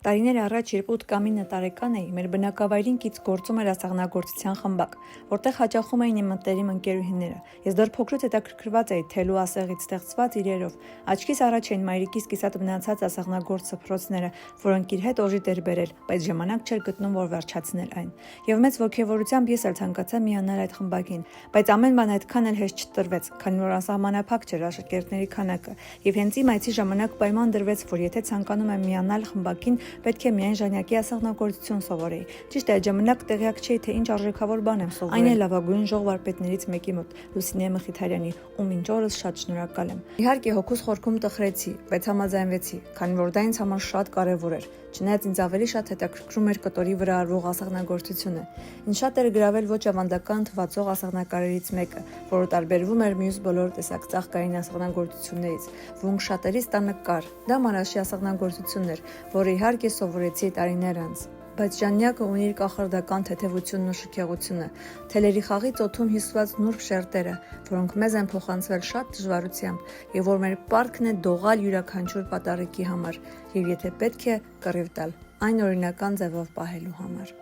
Տարիներ առաջ, երբ 8 կամ 9 տարեկան էի, մեր բնակավայրին կից գործում էր ասեղնագործության խմբակ, որտեղ հաճախում էին իմ մտերիմ ընկերուհիները։ Ես դեռ փոքրուց հետաքրքրված էի թելու ասեղից ստեղծված իրերով։ Աչքիս առաջ էին մայրիկիս կիսատ մնացած ասեղնագործ սփռոցները, որոնք իր հետ օժիտ էր բերել, բայց ժամանակ չէր գտնում, որ վերջացնել այն։ Եվ մեծ ոգևորությամբ ես էլ ցանկացա միանալ այդ խմբակին, բայց ամեն բան այդքան էլ հեշտ չտրվեց, քանի որ անսահմանափակ չէր աշակերտների քանակը, եւ հենց իմ այցի ժամանակ պայման դրվեց, որ եթե ցանկանում եմ միանալ խմբակին, պետք է միայն ժանյակի ասեղնագործություն սովորեի։ Ճիշտ է, այդ ժամանակ տեղյակ չէի, թե ինչ արժեքավոր բան եմ սովորել։ Այն է լավագույն ժողվարպետներից մեկի մոտ, Լուսինե Մխիթարյանի, ում մինչ օրս շատ շնորհակալ եմ։ Իհարկե հոգուս խորքում տխրեցի, բայց համաձայնվեցի, քանի որ դա ինձ համար շատ կարևոր էր։ Չնայած ինձ ավելի շատ հետաքրքրում էր կտորի վրա արվող ասեղնագործությունը։ Ինձ շատ էր գրավել ոչ ավանդական թվացող ասեղնակարերից մեկը, որը տարբերվում էր մյուս բոլոր տեսակ ծաղկային ասեղնագործություններից, որոնք շատերիս տանը կար։ Դա Մարաշի ասեղնագործությունն էր, որը իհարկե սովորեցի տարիներ անց։ Բայց ժանյակը ունի իր կախարդական թեթևությունն ու շքեղությունը, թելերի խաղից օդում հյուսված նուրբ շերտերը, որոնք մեզ են փոխանցվել շատ դժվարությամբ, եւ որ մեր պարտքն է դողալ յուրաքանչյուր պատառիկի համար, եւ եթե պետք է կռիվ տալ, այն օրինական ձևով պահելու համար։